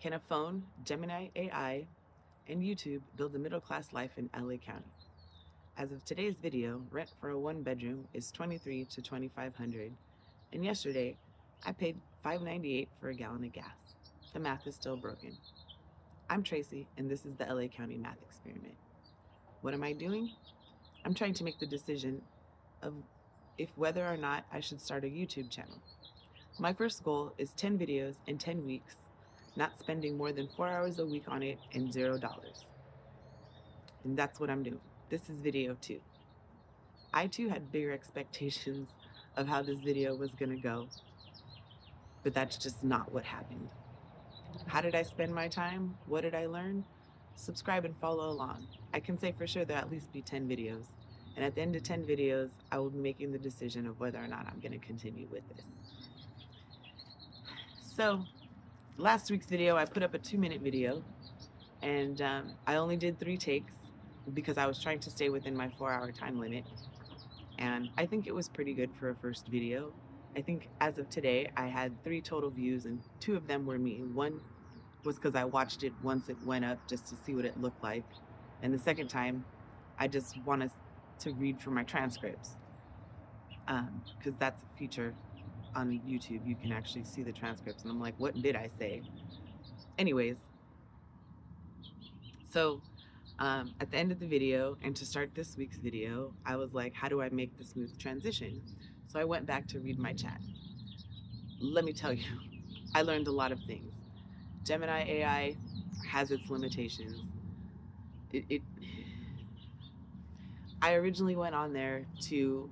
Can a phone, Gemini AI, and YouTube build a middle-class life in LA County? As of today's video, rent for a one-bedroom is $2,300 to $2,500, and yesterday I paid $5.98 for a gallon of gas. The math is still broken. I'm Tracy, and this is the LA County Math Experiment. What am I doing? I'm trying to make the decision of if whether or not I should start a YouTube channel. My first goal is 10 videos in 10 weeks, not spending more than 4 hours a week on it and $0. And that's what I'm doing. This is video 2. I too had bigger expectations of how this video was gonna go, but that's just not what happened. How did I spend my time? What did I learn? Subscribe and follow along. I can say for sure there'll at least be 10 videos. And at the end of 10 videos, I will be making the decision of whether or not I'm gonna continue with this. So last week's video, I put up a 2-minute video, and I only did 3 takes because I was trying to stay within my 4-hour time limit. And I think it was pretty good for a first video. I think as of today, I had 3 total views, and 2 of them were me. One was because I watched it once it went up just to see what it looked like. And the second time, I just wanted to read from my transcripts, because that's a feature on YouTube. You can actually see the transcripts, and I'm like, what did I say? Anyways, so at the end of the video, and to start this week's video, I was like, how do I make the smooth transition? So I went back to read my chat. Let me tell you, I learned a lot of things. Gemini AI has its limitations. I originally went on there to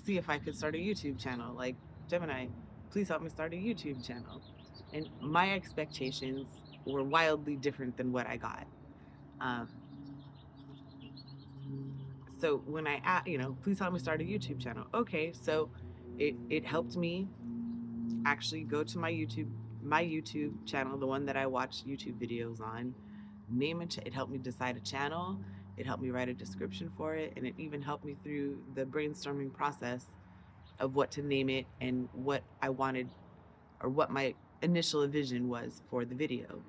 see if I could start a YouTube channel. Like, Gemini, please help me start a YouTube channel. And my expectations were wildly different than what I got. So when I asked, please help me start a YouTube channel. Okay, so it helped me actually go to my YouTube channel, the one that I watch YouTube videos on, name it. It helped me decide a channel. It helped me write a description for it, and it even helped me through the brainstorming process of what to name it and what I wanted, or what my initial vision was for the video,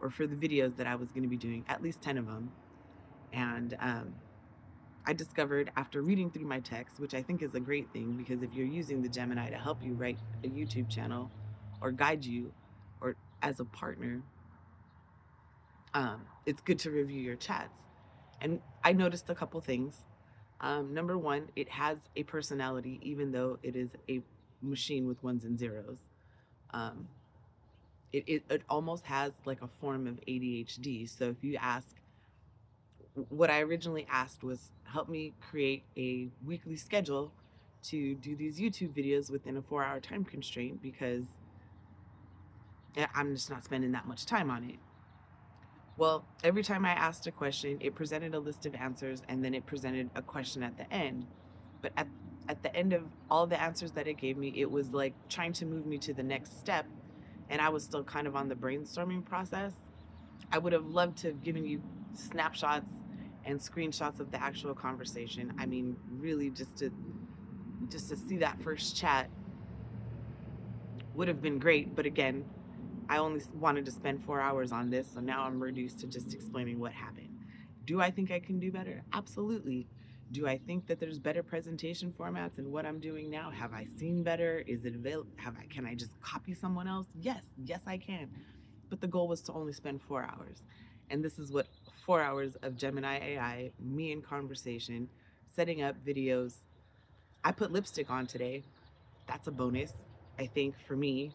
or for the videos that I was going to be doing, at least 10 of them. And I discovered after reading through my text, which I think is a great thing, because if you're using the Gemini to help you write a YouTube channel or guide you, or as a partner, it's good to review your chats. And I noticed a couple things. Number one, it has a personality, even though it is a machine with ones and zeros. It almost has like a form of ADHD. So if you ask, what I originally asked was, help me create a weekly schedule to do these YouTube videos within a 4-hour time constraint, because I'm just not spending that much time on it. Well, every time I asked a question, it presented a list of answers, and then it presented a question at the end. But at the end of all the answers that it gave me, it was like trying to move me to the next step, and I was still kind of on the brainstorming process. I would have loved to have given you snapshots and screenshots of the actual conversation. I mean, really, just to see that first chat would have been great. But again, I only wanted to spend 4 hours on this, so now I'm reduced to just explaining what happened. Do I think I can do better? Absolutely. Do I think that there's better presentation formats than what I'm doing now? Have I seen better? Is it available? Can I just copy someone else? Yes, I can. But the goal was to only spend 4 hours. And this is what 4 hours of Gemini AI, me in conversation, setting up videos. I put lipstick on today. That's a bonus, I think, for me.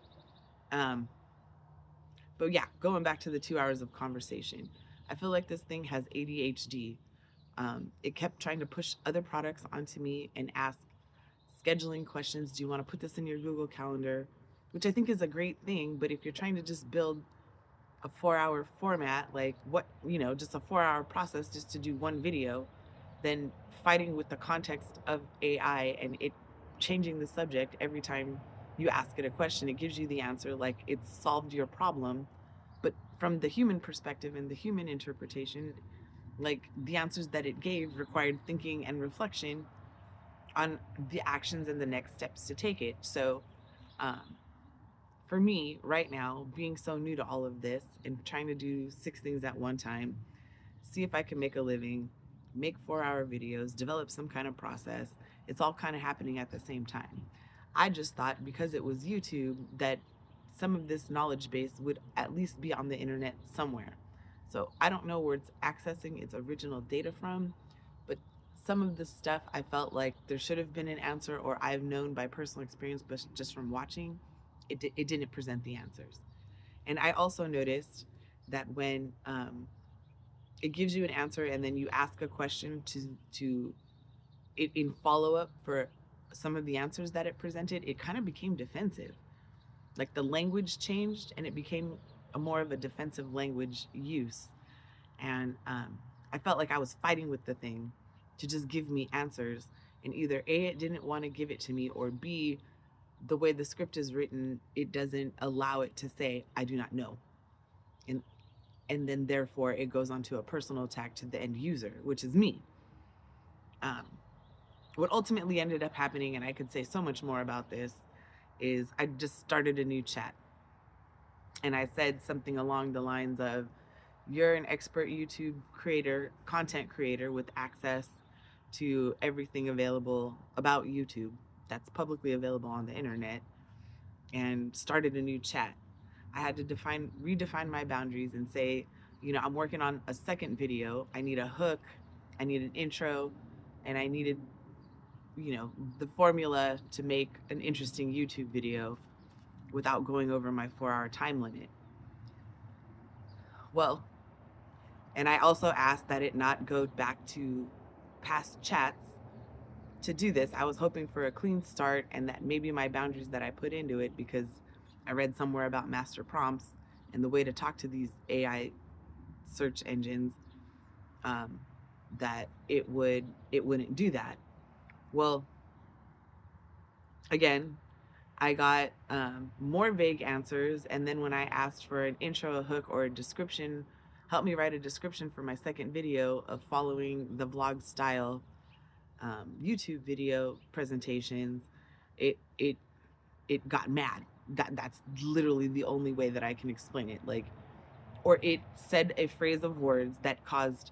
But yeah, going back to the 2 hours of conversation, I feel like this thing has ADHD. It kept trying to push other products onto me and ask scheduling questions. Do you want to put this in your Google Calendar? Which I think is a great thing, but if you're trying to just build a 4-hour format, like just a 4-hour process just to do one video, then fighting with the context of AI and it changing the subject every time you ask it a question, it gives you the answer like it's solved your problem. But from the human perspective and the human interpretation, like the answers that it gave required thinking and reflection on the actions and the next steps to take it. So for me right now, being so new to all of this and trying to do 6 things at one time, see if I can make a living, make 4-hour videos, develop some kind of process. It's all kind of happening at the same time. I just thought because it was YouTube that some of this knowledge base would at least be on the internet somewhere. So I don't know where it's accessing its original data from, but some of the stuff I felt like there should have been an answer, or I've known by personal experience, but just from watching, it didn't present the answers. And I also noticed that when it gives you an answer and then you ask a question to it in follow up for some of the answers that it presented, it kind of became defensive. Like the language changed and it became a more of a defensive language use. And I felt like I was fighting with the thing to just give me answers. And either A, it didn't want to give it to me, or B, the way the script is written, it doesn't allow it to say, I do not know. And and then therefore it goes on to a personal attack to the end user, which is me. Um, what ultimately ended up happening, and I could say so much more about this, is I just started a new chat. And I said something along the lines of, you're an expert YouTube creator, content creator with access to everything available about YouTube that's publicly available on the internet, and started a new chat. I had to redefine my boundaries and say, I'm working on a second video. I need a hook, I need an intro, and I needed, the formula to make an interesting YouTube video without going over my 4-hour time limit. Well, and I also asked that it not go back to past chats to do this. I was hoping for a clean start and that maybe my boundaries that I put into it, because I read somewhere about master prompts and the way to talk to these AI search engines, that it wouldn't do that. Well, again, I got more vague answers, and then when I asked for an intro, a hook, or a description, help me write a description for my second video of following the vlog style YouTube video presentations, it got mad. That's literally the only way that I can explain it. Like, or it said a phrase of words that caused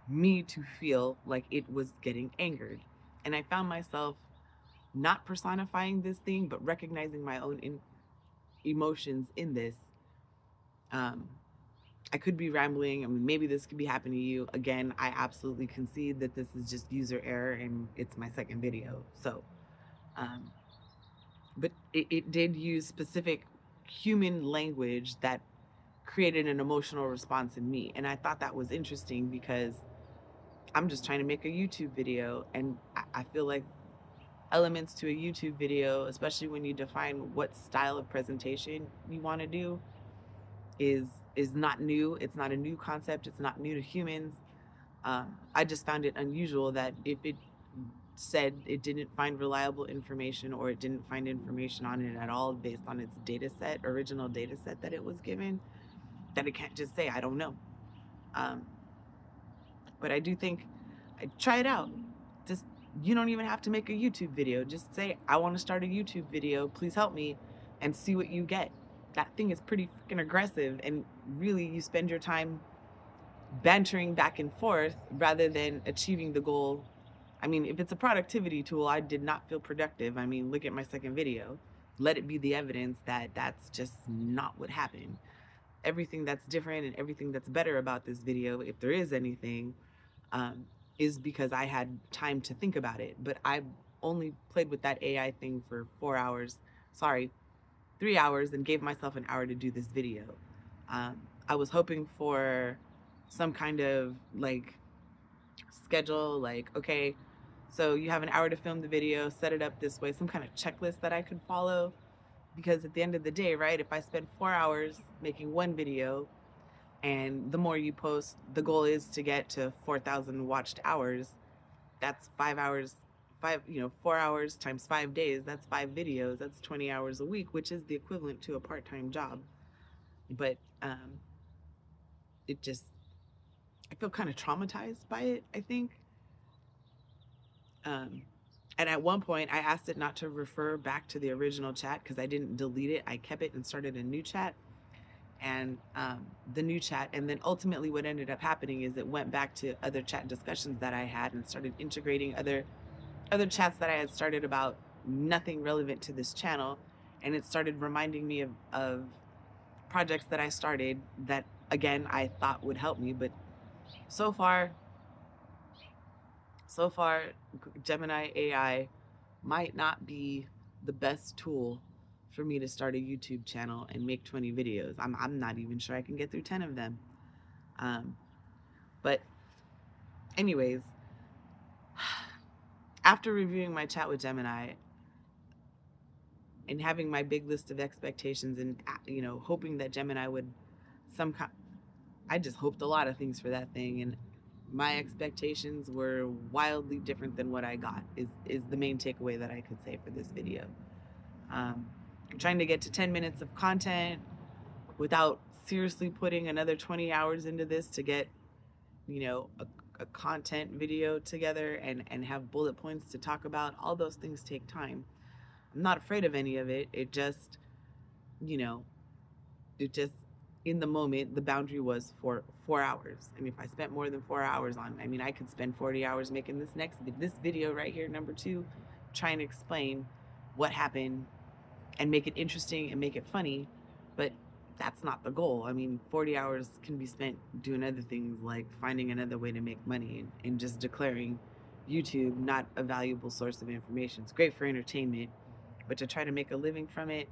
me to feel like it was getting angered. And I found myself not personifying this thing, but recognizing my own emotions in this. Um, I could be rambling. I mean, maybe this could be happening to you. Again, I absolutely concede that this is just user error and it's my second video. So, um, but it did use specific human language that created an emotional response in me. And I thought that was interesting because I'm just trying to make a YouTube video. And I feel like elements to a YouTube video, especially when you define what style of presentation you want to do, is not new. It's not a new concept. It's not new to humans. I just found it unusual that if it said it didn't find reliable information, or it didn't find information on it at all based on its original data set that it was given, that it can't just say, I don't know. But I do think I'd try it out. Just, you don't even have to make a YouTube video. Just say, I want to start a YouTube video. Please help me, and see what you get. That thing is pretty freaking aggressive, and really you spend your time bantering back and forth rather than achieving the goal. I mean, if it's a productivity tool, I did not feel productive. I mean, look at my second video. Let it be the evidence that that's just not what happened. Everything that's different and everything that's better about this video, if there is anything, is because I had time to think about it. But I only played with that AI thing for 4 hours. Sorry, 3 hours, and gave myself an hour to do this video. I was hoping for some kind of like schedule, like, okay, so you have an hour to film the video, set it up this way, some kind of checklist that I could follow. Because at the end of the day, right, if I spend 4 hours making one video, and the more you post, the goal is to get to 4,000 watched hours, that's 5 hours, 4 hours times 5 days, that's 5 videos, that's 20 hours a week, which is the equivalent to a part-time job. But it just, I feel kind of traumatized by it, I think. And at one point, I asked it not to refer back to the original chat because I didn't delete it. I kept it and started a new chat, and the new chat. And then ultimately, what ended up happening is it went back to other chat discussions that I had and started integrating other chats that I had started about nothing relevant to this channel, and it started reminding me of projects that I started that again I thought would help me, but so far, so far, Gemini AI might not be the best tool for me to start a YouTube channel and make 20 videos. I'm not even sure I can get through 10 of them. Um, but anyways, after reviewing my chat with Gemini and having my big list of expectations and hoping that Gemini would some I just hoped a lot of things for that thing, and my expectations were wildly different than what I got is the main takeaway that I could say for this video. I'm trying to get to 10 minutes of content without seriously putting another 20 hours into this to get, a content video together and have bullet points to talk about. All those things take time. I'm not afraid of any of it. You know, it just, in the moment, the boundary was for 4 hours. And if I spent more than 4 hours on, I could spend 40 hours making this video right here, number 2, trying to explain what happened and make it interesting and make it funny. But that's not the goal. 40 hours can be spent doing other things like finding another way to make money and just declaring YouTube not a valuable source of information. It's great for entertainment, but to try to make a living from it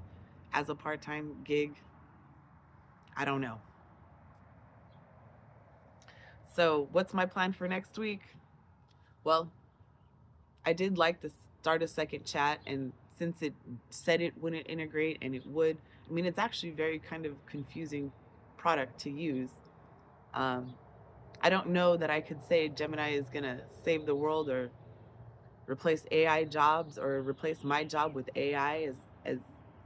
as a part-time gig, I don't know. So what's my plan for next week? Well, I did like to start a second chat, and since it said it wouldn't integrate and it would, it's actually very kind of confusing product to use. I don't know that I could say Gemini is gonna save the world or replace AI jobs or replace my job with AI, as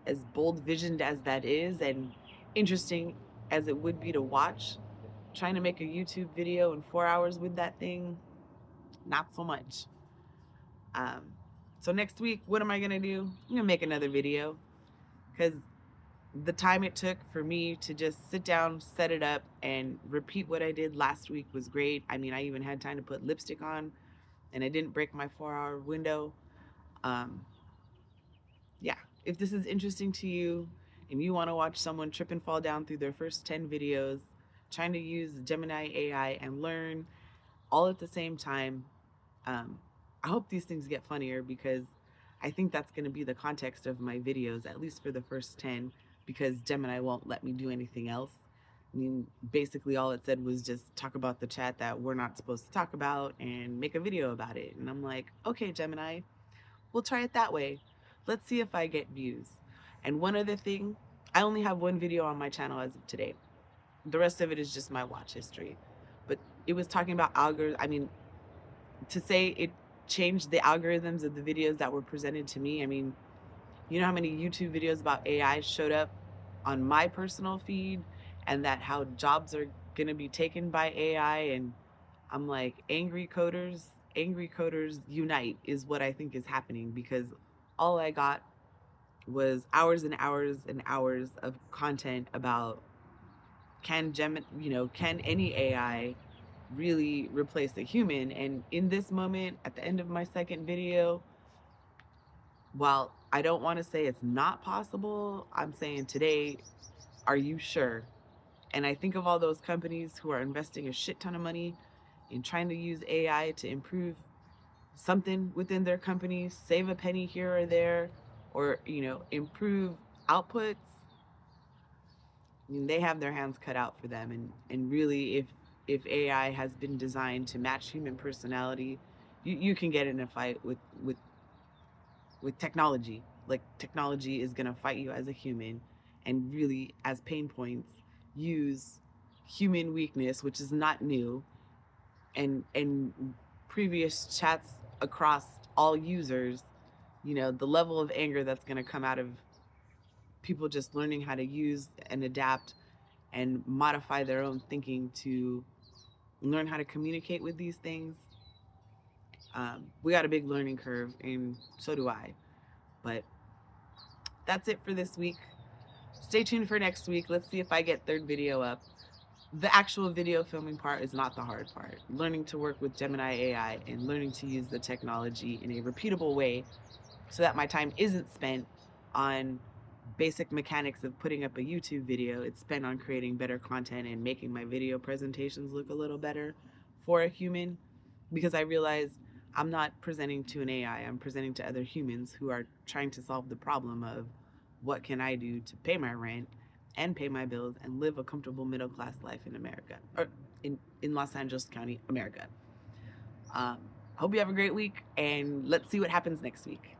as bold visioned as that is and interesting as it would be to watch. Trying to make a YouTube video in 4 hours with that thing, not so much. Um, so next week, what am I gonna do? I'm gonna make another video because the time it took for me to just sit down, set it up, and repeat what I did last week was great. I even had time to put lipstick on, and I didn't break my 4-hour window. Um, yeah, if this is interesting to you and you want to watch someone trip and fall down through their first 10 videos, trying to use Gemini AI and learn all at the same time, I hope these things get funnier because I think that's going to be the context of my videos, at least for the first 10, because Gemini won't let me do anything else. Basically all it said was just talk about the chat that we're not supposed to talk about and make a video about it. And I'm like, okay, Gemini, we'll try it that way. Let's see if I get views. And one other thing, I only have one video on my channel as of today. The rest of it is just my watch history. But it was talking about algorithms. To say it changed the algorithms of the videos that were presented to me. You know how many YouTube videos about AI showed up on my personal feed, and that how jobs are going to be taken by AI? And I'm like, angry coders unite is what I think is happening, because all I got was hours and hours and hours of content about can any AI really replace a human? And in this moment, at the end of my second video, while I don't want to say it's not possible, I'm saying today, are you sure? And I think of all those companies who are investing a shit ton of money in trying to use AI to improve something within their company, save a penny here or there, or improve outputs. They have their hands cut out for them. And really, if AI has been designed to match human personality, you can get in a fight with technology. Like, technology is going to fight you as a human, and really, as pain points, use human weakness, which is not new, and previous chats across all users. The level of anger that's going to come out of people just learning how to use and adapt and modify their own thinking to learn how to communicate with these things. We got a big learning curve, and so do I. But that's it for this week. Stay tuned for next week. Let's see if I get third video up. The actual video filming part is not the hard part. Learning to work with Gemini AI and learning to use the technology in a repeatable way so that my time isn't spent on basic mechanics of putting up a YouTube video. It's spent on creating better content and making my video presentations look a little better for a human, because I realize I'm not presenting to an AI. I'm presenting to other humans who are trying to solve the problem of what can I do to pay my rent and pay my bills and live a comfortable middle class life in America, or in Los Angeles County, America. Hope you have a great week, and let's see what happens next week.